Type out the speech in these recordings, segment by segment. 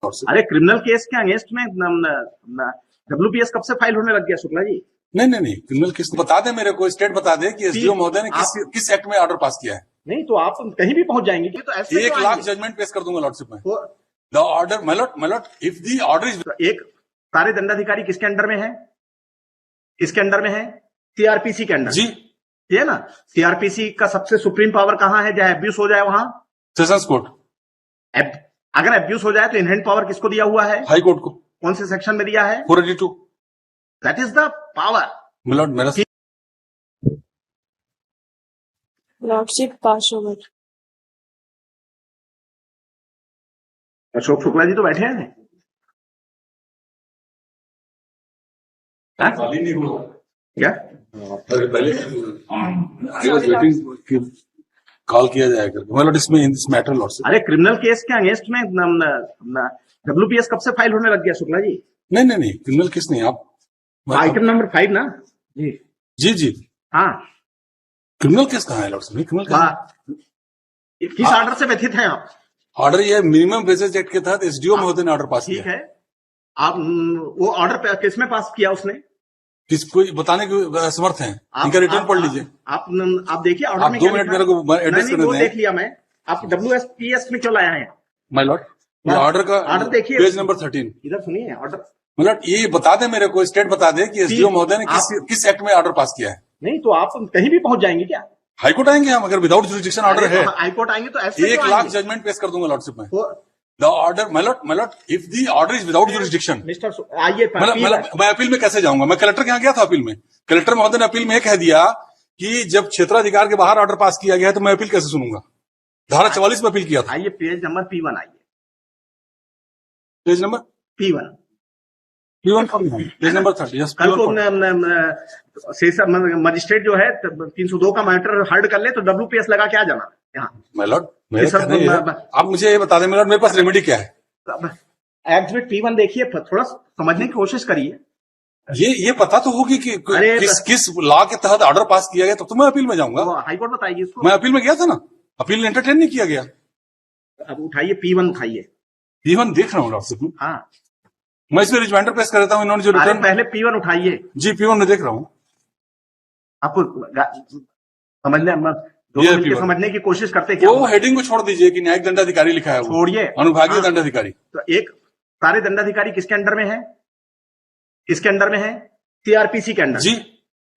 अरे criminal case के against में डब्ल्यूपीएस कब से फाइल होने लग गया शुक्ला जी? नहीं क्रिमिनल केस बता दे मेरे को, स्टेट बता दे कि एसडीओ महोदय ने किस एक्ट में ऑर्डर पास किया है। नहीं तो आप कहीं भी पहुंच जाएंगे तो ऐसे 1 लाख जजमेंट पेश कर दूंगा लॉर्डशिप में। The order my Lord if the order is एक सारे दंडाधिकारी किसके अंडर में है? किसके अंडर में है? सीआरपीसी के अंडर जी, ये है ना। सीआरपीसी का सबसे सुप्रीम पावर कहां है? चाहे अब्यूज हो जाए वहां सेशंस कोर्ट। अगर अब्यूज हो जाए तो इनहेरेंट पावर किसको दिया हुआ है? हाई कोर्ट को। कौन से सेक्शन में दिया है? 482। That is the power. My lord मेरा lordship pass over. Ashok Shukla ji तो बैठे हैं। खाली नहीं हुआ क्या? पहले कॉल किया जाएगा मतलब इसमें इस मैटर लॉर्डशिप। अरे क्रिमिनल केस के अगेंस्ट में डब्ल्यूपीएस कब से फाइल होने लग गया शुक्ला जी? नहीं क्रिमिनल केस नहीं। आप आइटम नंबर 5 ना जी। हाँ, क्रिमिनल केस कहाँ है लॉर्डशिप? क्रिमिनल केस किस ऑर्डर से व्यथित हैं आप? ऑर्डर ये मिनिमम वेजेस एक्ट के तहत एसडीओ महोदय ने ऑर्डर पास किया। ठीक है, आप वो ऑर्डर किस में पास किया उसने? किसको बताने के असमर्थ हैं? इनका रिटर्न पढ़ लीजिए। आप देखिए ऑर्डर में 2 मिनट मेरे को एड्रेस कर देते हैं। देख लिया मैं। आप डब्ल्यूएसपीएस में क्यों लाया है? माय लॉर्ड ये ऑर्डर का ऑर्डर देखिए, पेज नंबर 13। इधर सुनिए ऑर्डर। मतलब ये बता दे मेरे को, स्टेट बता दे कि एसडीओ महोदय ने किस एक्ट में ऑर्डर पास किया है। नहीं तो आप कहीं भी पहुंच जाएंगे क्या? हाईकोर्ट आएंगे हम, अगर विदाउट जुरिडिक्शन ऑर्डर है। हाईकोर्ट आएंगे तो ऐसे 1 लाख जजमेंट पेश कर दूंगा लॉर्डशिप में। The order my Lord if the order is without jurisdiction. Mister आइए, मैं अपील में कैसे जाऊंगा? मैं कलेक्टर के यहाँ गया था अपील में। कलेक्टर महोदय ने अपील में कह दिया कि जब क्षेत्राधिकार के बाहर ऑर्डर पास किया गया है तो मैं अपील कैसे सुनूंगा? धारा 44 में अपील किया था। आइए पेज नंबर P1 आइए। Page number P1 page number 30। कल को मजिस्ट्रेट जो है 302 का मैटर हर्ड कर ले तो डब्ल्यूपीएस लगा क्या जाना यहाँ? माय लॉर्ड आप मुझे ये बता दें मेरे पास रेमेडी क्या है? एग्जिबिट P1 देखिए, थोड़ा समझने की कोशिश करिए। ये पता तो होगी कि किस लॉ के तहत ऑर्डर पास किया गया, तो मैं अपील में जाऊंगा। हाईकोर्ट बताइए इसको। मैं अपील में गया था ना, अपील एंटरटेन नहीं किया गया। अब उठाइए P1 उठाइए। P1 देख रहा हूँ लॉर्डशिप। हाँ, मैं इसमें रिमाइंडर पेश कर देता हूँ। इन्होंने जो रिटर्न पहले P1 उठाइए जी। P1 में देख रहा हूँ। आपको समझने की कोशिश करते क्या? वो हेडिंग को छोड़ दीजिए कि न्यायिक दंडाधिकारी लिखा है, छोड़िए अनुभागीय दंडाधिकारी। तो एक सारे दंडाधिकारी किसके अंडर में है? किसके अंडर में है? सीआरपीसी के अंडर जी,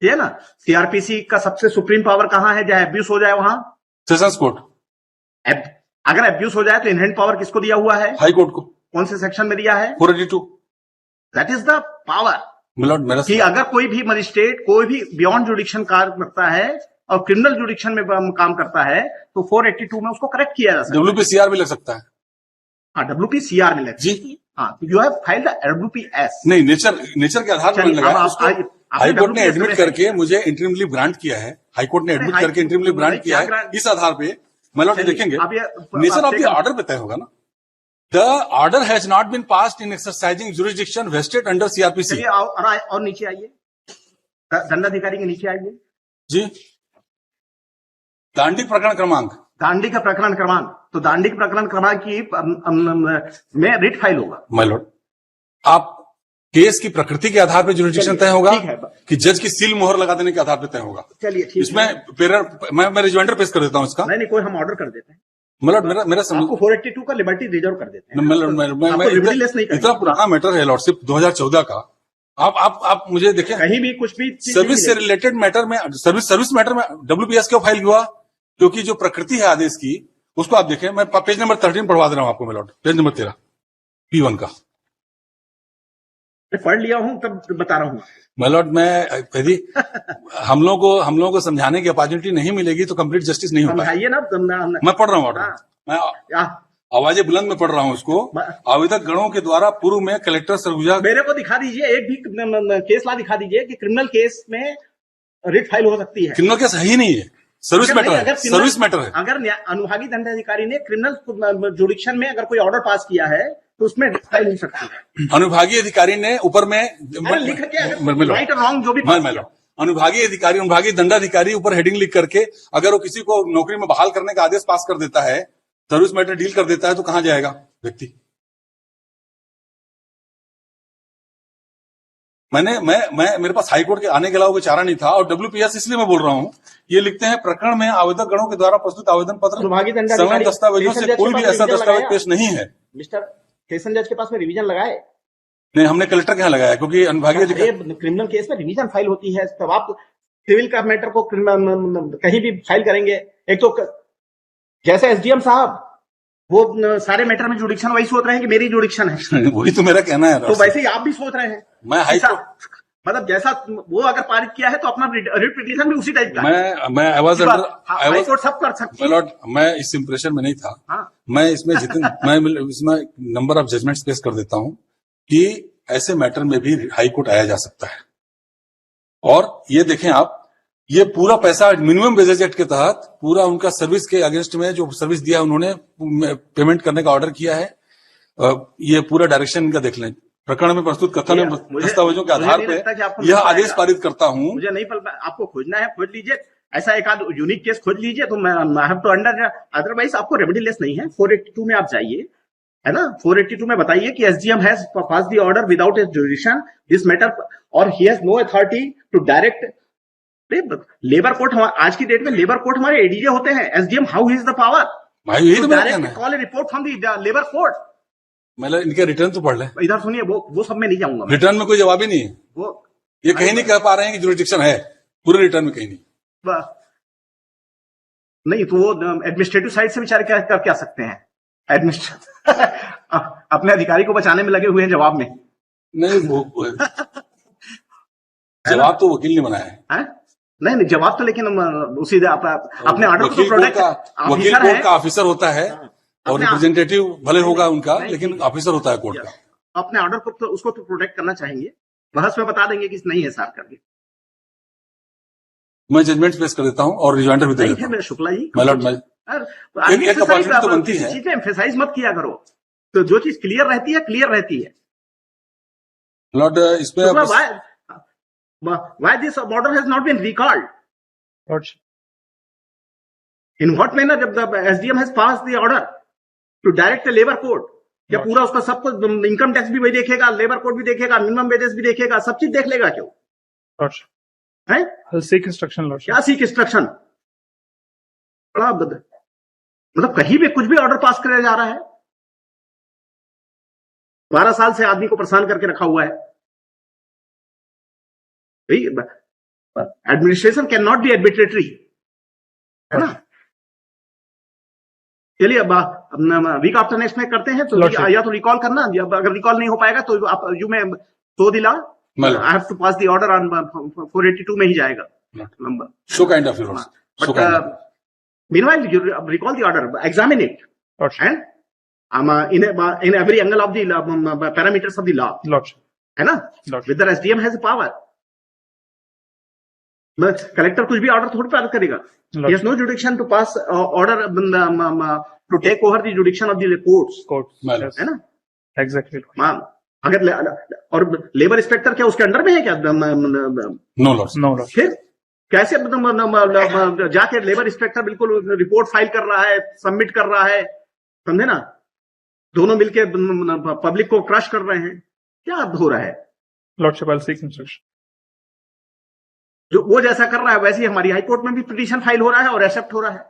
ये है ना। सीआरपीसी का सबसे सुप्रीम पावर कहां है? चाहे अब्यूज हो जाए वहां सेशंस कोर्ट। अगर अब्यूज हो जाए तो इनहेरेंट पावर किसको दिया हुआ है? हाई कोर्ट को। कौन से सेक्शन में दिया है? 482। That is the power. My lord मेरा कि अगर कोई भी मजिस्ट्रेट कोई भी बियॉन्ड जुडिक्शन कार्य करता है और क्रिमिनल जुडिक्शन में काम करता है तो 482 में उसको करेक्ट किया जा सकता है। WPCR भी लग सकता है। हाँ, WPCR में लग जी। हाँ, यू हैव फाइल्ड WPS। नहीं, नेचर के आधार पर लगा। हाईकोर्ट ने एडमिट करके मुझे इंटरिम लीव ग्रांट किया है। हाईकोर्ट ने एडमिट करके इंटरिम लीव ग्रांट किया है। इस आधार पे मतलब देखेंगे नेचर ऑफ द ऑर्डर पे तय होगा ना। The order has not been passed in exercising jurisdiction vested under CrPC. और नीचे आइए, दंडाधिकारी के नीचे आइए जी। दांडिक प्रकरण क्रमांक, दांडी का प्रकरण क्रमांक, तो दांडी के प्रकरण क्रमांक की में रिट फाइल होगा। माय लॉर्ड आप केस की प्रकृति के आधार पर जुरिसडिक्शन तय होगा कि जज की सील मोहर लगा देने के आधार पर तय होगा। चलिए ठीक है। इसमें मैं रिजॉइंडर पेश कर देता हूँ इसका। नहीं कोई हम ऑर्डर कर देते हैं। मतलब मेरा आपको 482 का लिबर्टी रिजर्व कर देते हैं। इतना पुराना मैटर है लॉर्डशिप 2014 का। आप मुझे देखें, कहीं भी कुछ भी सर्विस से रिलेटेड मैटर में, सर्विस मैटर में WPS क्यों फाइल हुआ? क्योंकि जो प्रकृति है आदेश की उसको आप देखें। मैं पेज नंबर 13 पढ़वा दे रहा हूं आपको। मेलॉर्ड पेज नंबर 13 P1 का पढ़ लिया हूं तब बता रहा हूं। मेलॉर्ड मैं यदि हम लोगों को समझाने की अपॉर्चुनिटी नहीं मिलेगी तो कंप्लीट जस्टिस नहीं होता है। मैं पढ़ रहा हूँ ऑर्डर। मैं आवाजें बुलंद में पढ़ रहा हूँ उसको। आवेदक गणों के द्वारा पूर्व में कलेक्टर सरगुजा। मेरे को दिखा दीजिए एक भी केस ला दिखा दीजिए कि क्रिमिनल केस में रिट फाइल हो सकती है। क्रिमिनल केस है ही नहीं है, सर्विस मैटर है। सर्विस मैटर है। अगर अनुभागी दंडाधिकारी ने क्रिमिनल जुडिक्शन में अगर कोई ऑर्डर पास किया है तो उसमें रिट फाइल हो सकती है। अनुभागी अधिकारी ने ऊपर में लिख के राइट और रॉन्ग जो भी अनुभागी अधिकारी, अनुभागी दंडाधिकारी ऊपर हेडिंग लिख करके अगर वो किसी को नौकरी में बहाल करने का आदेश पास कर देता है, सर्विस मैटर डील कर देता है, तो कहां जाएगा व्यक्ति? मैं मेरे पास हाईकोर्ट के आने के अलावा कोई चारा नहीं था। और WPS इसलिए मैं बोल रहा हूँ, ये लिखते हैं प्रकरण में आवेदक गणों के द्वारा प्रस्तुत आवेदन पत्र समय दस्तावेजों से कोई भी ऐसा दस्तावेज पेश नहीं है। मिस्टर सेशन जज के पास में रिवीजन लगाए? नहीं, हमने कलेक्टर के यहाँ लगाया, क्योंकि अनुभागीय क्रिमिनल केस में रिवीजन फाइल होती है, तब आप सिविल का मैटर को कहीं भी फाइल करेंगे। एक तो जैसे SDM साहब वो सारे मैटर में जुडिक्शन वही सोच रहे हैं कि मेरी जुडिक्शन है। वही तो मेरा कहना है। तो वैसे ही आप भी सोच रहे हैं। मैं हाईकोर्ट मतलब जैसा वो अगर पारित किया है तो अपना रिट पिटीशन भी उसी टाइप का मैं हाईकोर्ट सब कर सकती है। मैं इस इंप्रेशन में नहीं था। हाँ। मैं इसमें मैं इसमें नंबर ऑफ जजमेंट्स पेश कर देता हूं कि ऐसे मैटर में भी हाईकोर्ट आया जा सकता है। और ये देखें आप, ये पूरा पैसा मिनिमम वेजेज एक्ट के तहत पूरा उनका सर्विस के अगेंस्ट में जो सर्विस दिया उन्होंने पेमेंट करने का ऑर्डर किया है। ये पूरा डायरेक्शन इनका देख लें। प्रकरण में प्रस्तुत कथन दस्तावेजों के आधार पर यह आदेश पारित करता हूं। मुझे नहीं पता, आपको खोजना है खोज लीजिए, ऐसा एक आध यूनिक केस खोज लीजिए। तो मैं हैव टू अंडर, अदरवाइज आपको रेमेडी लेस नहीं है। 482 में आप जाइए, है ना। 482 में बताइए कि SDM has pass the order without his jurisdiction this matter और he has no authority to direct. Labour court, आज की डेट में लेबर कोर्ट हमारे ADJ होते हैं। SDM how is the power direct call A report from the labour court. मतलब इनके return तो पढ़ लें। इधर सुनिए, वो सब में नहीं जाऊंगा। रिटर्न में कोई जवाब ही नहीं है। वो ये कहीं नहीं कह पा रहे हैं कि जुरिडिक्शन है, पूरे रिटर्न में कहीं नहीं। नहीं तो वो एडमिनिस्ट्रेटिव साइड से बेचारे क्या सकते हैं। अपने अधिकारी को बचाने में लगे हुए हैं जवाब में। नहीं वो जवाब तो वकील ने बनाया है। नहीं जवाब तो, लेकिन उसी अपने ऑर्डर को प्रोटेक्ट वकील कोर्ट का ऑफिसर होता है और रिप्रेजेंटेटिव भले होगा उनका, लेकिन ऑफिसर होता है कोर्ट का। अपने ऑर्डर को तो उसको तो प्रोटेक्ट करना चाहेंगे। बहस में बता देंगे कि नहीं है सार करके। मैं जजमेंट पेश कर देता हूँ और रिमाइंडर भी दे देता हूं। शुक्ला जी, एक अपॉर्चुनिटी तो बनती है। चीजें एम्फेसाइज मत किया करो, तो जो चीज क्लियर रहती है क्लियर रहती है। लॉर्ड इसमें why this order has not been recalled? In what manner the SDM has passed the order to direct the labor court? क्या पूरा उसका सब कुछ, इनकम टैक्स भी वही देखेगा, लेबर कोड भी देखेगा, मिनिमम वेजेस भी देखेगा, सब चीज देख लेगा क्यों? Seek instruction. क्या सीक इंस्ट्रक्शन? मतलब कहीं भी कुछ भी ऑर्डर पास किया जा रहा है। 12 साल से आदमी को परेशान करके रखा हुआ है। Administration can not be arbitrary, है ना। चलिए अब वीक आफ्टर नेक्स्ट में करते हैं। तो या तो रिकॉल करना, अगर रिकॉल नहीं हो पाएगा तो आप यू में तो दिला I have to pass the order on 482 में ही जाएगा number. So kind of yours. But meanwhile you recall the order, examine it, and in every angle of the parameters of the law, है ना, whether SDM has power। Collector कुछ भी order थोड़ी पास करेगा। He has no jurisdiction to pass order to take over the jurisdiction of the courts, है ना। Exactly. अगर और लेबर इंस्पेक्टर क्या उसके अंडर में है क्या? No lord. फिर कैसे जाके लेबर इंस्पेक्टर बिल्कुल रिपोर्ट फाइल कर रहा है, सबमिट कर रहा है, समझे ना। दोनों मिलके पब्लिक को क्रश कर रहे हैं। क्या हो रहा है? लॉर्डशिप आई सीक इंस्ट्रक्शन। जो वो जैसा कर रहा है वैसे ही हमारी हाईकोर्ट में भी पिटीशन फाइल हो रहा है और एक्सेप्ट हो रहा है।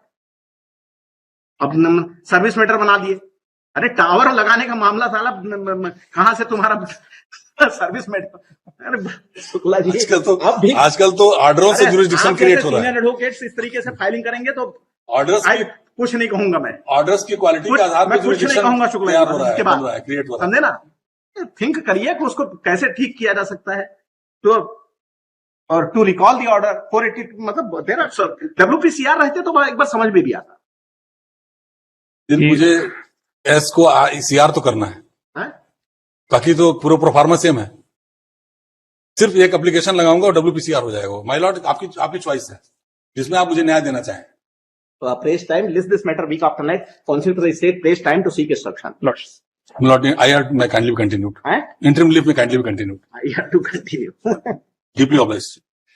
अब सर्विस मैटर बना दिए। अरे टावर लगाने का मामला साला कहां से तुम्हारा सर्विस मैटर। अरे शुक्ला जी, आजकल तो ऑर्डरों से जुरिसडिक्शन क्रिएट हो रहा है। एडवोकेट्स इस तरीके से फाइलिंग करेंगे तो ऑर्डर्स कुछ नहीं कहूंगा मैं। ऑर्डर्स की क्वालिटी के आधार पर कुछ नहीं कहूंगा शुक्ला जी। इसके बाद क्रिएट हो रहा है, समझे ना। थिंक करिए कि उसको कैसे ठीक किया जा सकता है। तो और टू रिकॉल दी ऑर्डर 480, मतलब देर WPCR रहते तो एक बार समझ में भी आता। मुझे एस को CR तो करना है, बाकी तो पूरा प्रोफार्मा सेम है। सिर्फ एक एप्लीकेशन लगाऊंगा और WPCR हो जाएगा। माय लॉर्ड, आपकी चॉइस है जिसमें आप मुझे न्याय देना चाहें। तो आप press time list this matter week after next, counsel to the state press time to seek instruction. Lord, I have my kindly be continued. Interim leave may kindly be continued. I have to continue. Deeply obliged.